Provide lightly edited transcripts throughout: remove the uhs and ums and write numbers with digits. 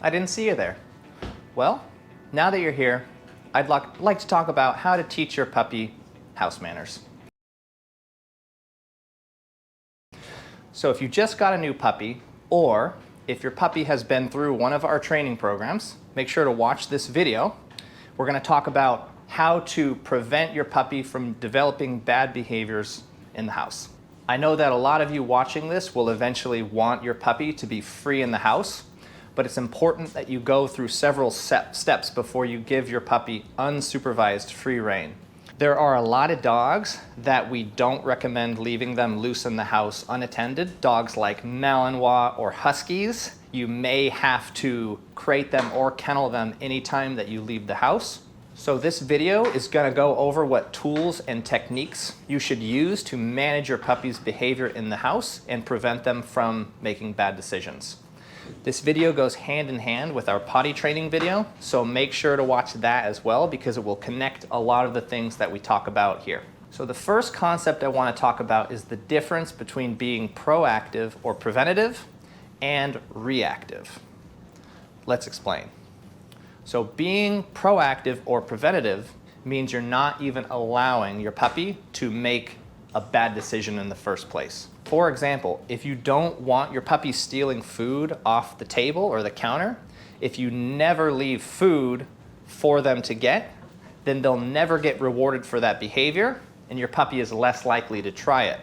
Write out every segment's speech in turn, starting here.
I didn't see you there. Well, now that you're here, I'd like to talk about how to teach your puppy house manners. So if you just got a new puppy, or if your puppy has been through one of our training programs, make sure to watch this video. We're going to talk about how to prevent your puppy from developing bad behaviors in the house. I know that a lot of you watching this will eventually want your puppy to be free in the house, but it's important that you go through several steps before you give your puppy unsupervised free rein. There are a lot of dogs that we don't recommend leaving them loose in the house unattended. Dogs like Malinois or Huskies, you may have to crate them or kennel them anytime that you leave the house. So this video is going to go over what tools and techniques you should use to manage your puppy's behavior in the house and prevent them from making bad decisions. This video goes hand in hand with our potty training video, so make sure to watch that as well because it will connect a lot of the things that we talk about here. So the first concept I want to talk about is the difference between being proactive or preventative and reactive. Let's explain. So being proactive or preventative means you're not even allowing your puppy to make a bad decision in the first place. For example, if you don't want your puppy stealing food off the table or the counter, if you never leave food for them to get, then they'll never get rewarded for that behavior and your puppy is less likely to try it.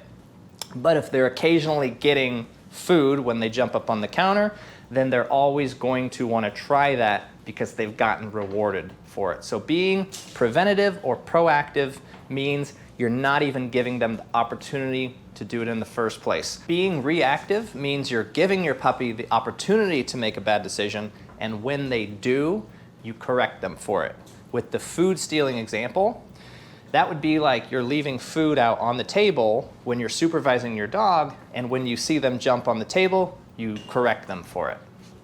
But if they're occasionally getting food when they jump up on the counter, then they're always going to want to try that because they've gotten rewarded for it. So being preventative or proactive means you're not even giving them the opportunity to do it in the first place. Being reactive means you're giving your puppy the opportunity to make a bad decision, and when they do, you correct them for it. With the food stealing example, that would be like you're leaving food out on the table when you're supervising your dog, and when you see them jump on the table, you correct them for it.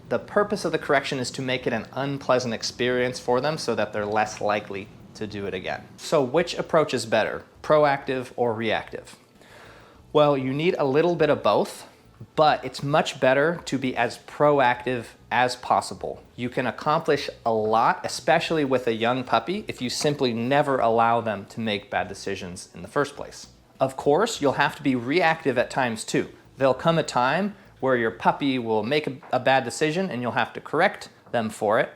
The purpose of the correction is to make it an unpleasant experience for them so that they're less likely to do it again. So which approach is better, proactive or reactive? Well, you need a little bit of both, but it's much better to be as proactive as possible. You can accomplish a lot, especially with a young puppy, if you simply never allow them to make bad decisions in the first place. Of course, you'll have to be reactive at times too. There'll come a time where your puppy will make a bad decision and you'll have to correct them for it,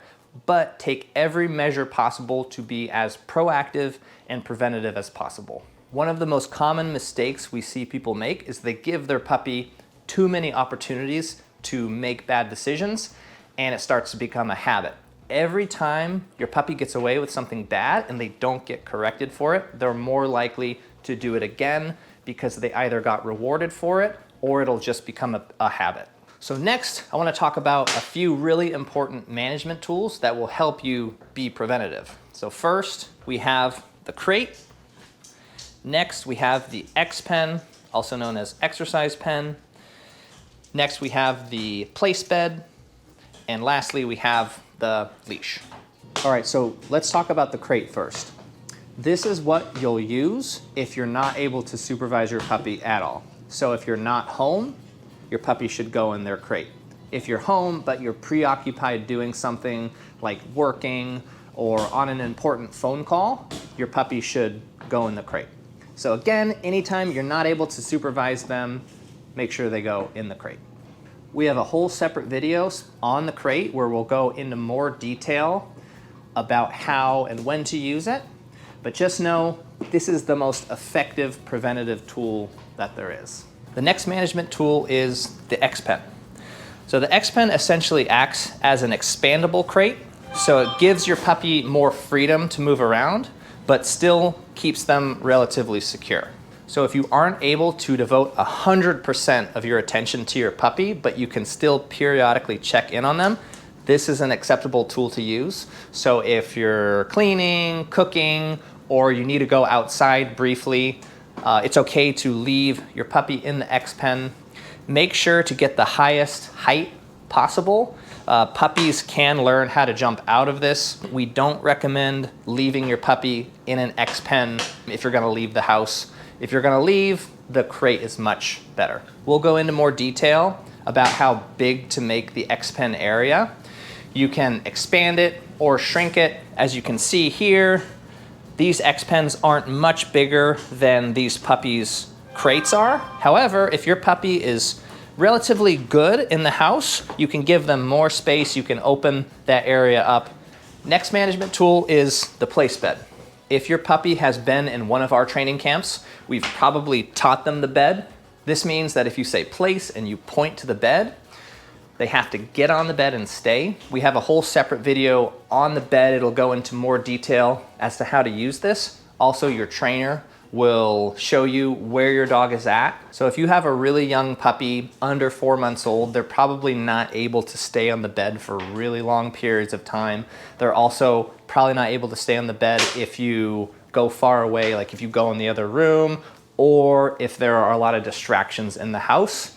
but take every measure possible to be as proactive and preventative as possible. One of the most common mistakes we see people make is they give their puppy too many opportunities to make bad decisions, and it starts to become a habit. Every time your puppy gets away with something bad and they don't get corrected for it, they're more likely to do it again because they either got rewarded for it or it'll just become a habit. So next, I want to talk about a few really important management tools that will help you be preventative. So first, we have the crate. Next, we have the X-pen, also known as exercise pen. Next, we have the place bed. And lastly, we have the leash. All right, so let's talk about the crate first. This is what you'll use if you're not able to supervise your puppy at all. So if you're not home, your puppy should go in their crate. If you're home, but you're preoccupied doing something like working or on an important phone call, your puppy should go in the crate. So again, anytime you're not able to supervise them, make sure they go in the crate. We have a whole separate video on the crate where we'll go into more detail about how and when to use it. But just know this is the most effective preventative tool that there is. The next management tool is the X-pen. So the X-pen essentially acts as an expandable crate. So it gives your puppy more freedom to move around, but still keeps them relatively secure. So if you aren't able to devote 100% of your attention to your puppy, but you can still periodically check in on them, this is an acceptable tool to use. So if you're cleaning, cooking, or you need to go outside briefly, it's okay to leave your puppy in the X-pen. Make sure to get the highest height possible. Puppies can learn how to jump out of this. We don't recommend leaving your puppy in an X-pen if you're gonna leave the house. If you're gonna leave, the crate is much better. We'll go into more detail about how big to make the X-pen area. You can expand it or shrink it. As you can see here, these X-Pens aren't much bigger than these puppies' crates are. However, if your puppy is relatively good in the house, you can give them more space. You can open that area up. Next management tool is the place bed. If your puppy has been in one of our training camps, we've probably taught them the bed. This means that if you say place and you point to the bed, they have to get on the bed and stay. We have a whole separate video on the bed. It'll go into more detail as to how to use this. Also, your trainer will show you where your dog is at. So if you have a really young puppy under 4 months old, they're probably not able to stay on the bed for really long periods of time. They're also probably not able to stay on the bed if you go far away, like if you go in the other room, or if there are a lot of distractions in the house.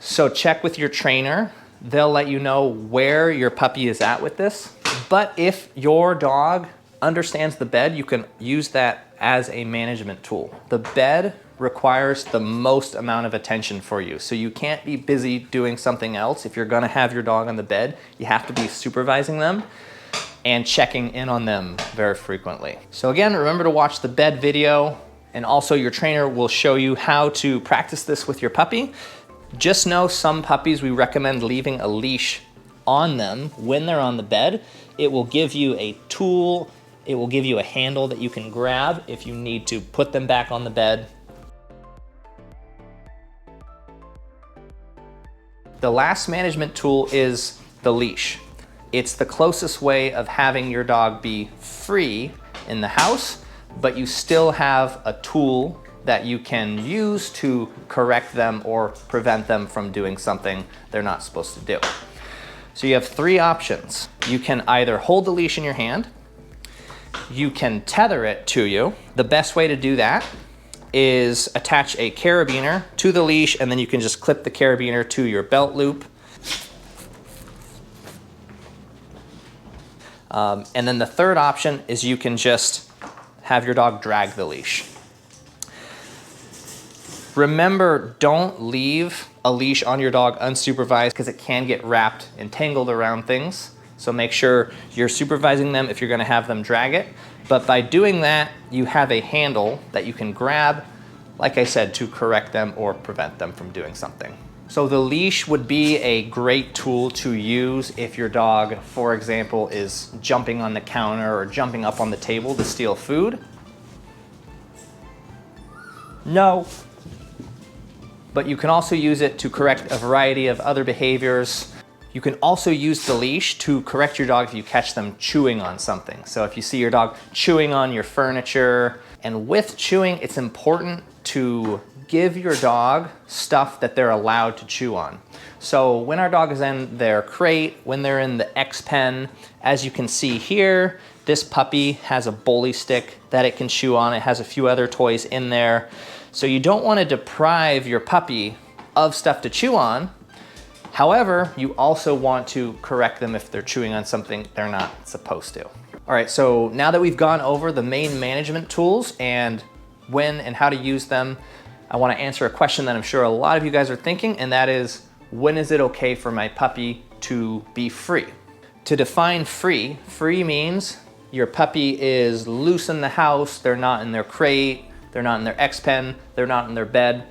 So check with your trainer. They'll let you know where your puppy is at with this. But if your dog understands the bed, you can use that as a management tool. The bed requires the most amount of attention for you. So you can't be busy doing something else. If you're gonna have your dog on the bed, you have to be supervising them and checking in on them very frequently. So again, remember to watch the bed video, and also your trainer will show you how to practice this with your puppy. Just know some puppies, we recommend leaving a leash on them when they're on the bed. It will give you a tool. It will give you a handle that you can grab if you need to put them back on the bed. The last management tool is the leash. It's the closest way of having your dog be free in the house, but you still have a tool that you can use to correct them or prevent them from doing something they're not supposed to do. So you have three options. You can either hold the leash in your hand, you can tether it to you. The best way to do that is attach a carabiner to the leash, and then you can just clip the carabiner to your belt loop. And then the third option is you can just have your dog drag the leash. Remember, don't leave a leash on your dog unsupervised because it can get wrapped and tangled around things. So make sure you're supervising them if you're gonna have them drag it. But by doing that, you have a handle that you can grab, like I said, to correct them or prevent them from doing something. So the leash would be a great tool to use if your dog, for example, is jumping on the counter or jumping up on the table to steal food. No. But you can also use it to correct a variety of other behaviors. You can also use the leash to correct your dog if you catch them chewing on something. So if you see your dog chewing on your furniture, and with chewing, it's important to give your dog stuff that they're allowed to chew on. So when our dog is in their crate, when they're in the X-Pen, as you can see here, this puppy has a bully stick that it can chew on. It has a few other toys in there. So you don't want to deprive your puppy of stuff to chew on. However, you also want to correct them if they're chewing on something they're not supposed to. All right, so now that we've gone over the main management tools and when and how to use them, I want to answer a question that I'm sure a lot of you guys are thinking, and that is, when is it okay for my puppy to be free? To define free, free means your puppy is loose in the house, they're not in their crate, they're not in their X-Pen, they're not in their bed,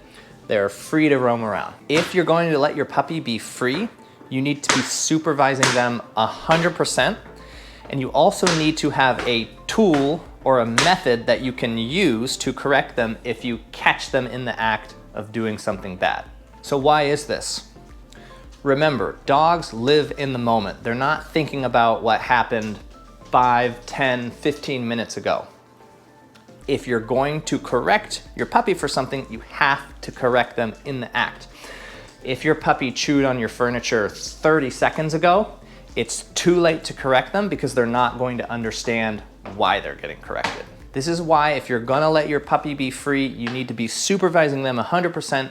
they're free to roam around. If you're going to let your puppy be free, you need to be supervising them 100%, and you also need to have a tool or a method that you can use to correct them if you catch them in the act of doing something bad. So why is this? Remember, dogs live in the moment. They're not thinking about what happened 5, 10, 15 minutes ago. If you're going to correct your puppy for something, you have to correct them in the act. If your puppy chewed on your furniture 30 seconds ago, it's too late to correct them because they're not going to understand why they're getting corrected. This is why if you're gonna let your puppy be free, you need to be supervising them 100%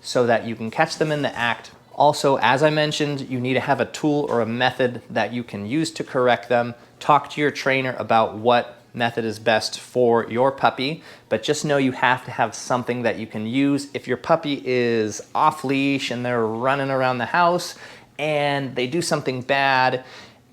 so that you can catch them in the act. Also, as I mentioned, you need to have a tool or a method that you can use to correct them. Talk to your trainer about what method is best for your puppy, but just know you have to have something that you can use. If your puppy is off leash and they're running around the house and they do something bad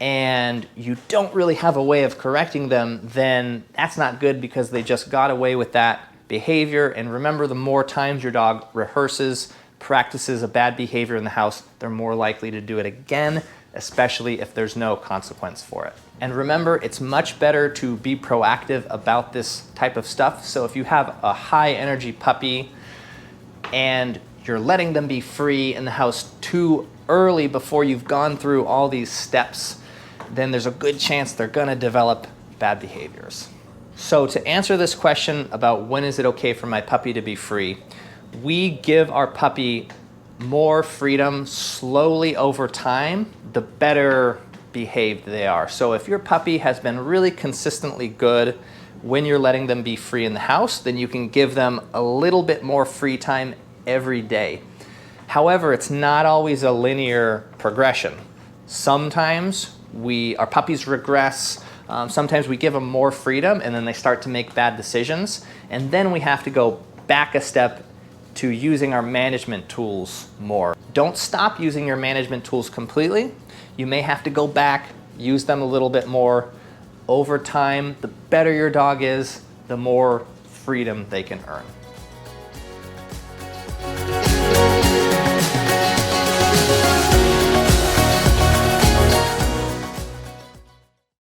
and you don't really have a way of correcting them, then that's not good because they just got away with that behavior. And remember, the more times your dog rehearses, practices a bad behavior in the house, they're more likely to do it again, especially if there's no consequence for it. And remember, it's much better to be proactive about this type of stuff. So if you have a high energy puppy and you're letting them be free in the house too early before you've gone through all these steps, then there's a good chance they're gonna develop bad behaviors. So to answer this question about when is it okay for my puppy to be free, we give our puppy more freedom slowly over time, the better behaved they are. So if your puppy has been really consistently good when you're letting them be free in the house, then you can give them a little bit more free time every day. However, it's not always a linear progression. Sometimes our puppies regress. Sometimes we give them more freedom and then they start to make bad decisions. And then we have to go back a step to using our management tools more. Don't stop using your management tools completely. You may have to go back, use them a little bit more. Over time, the better your dog is, the more freedom they can earn.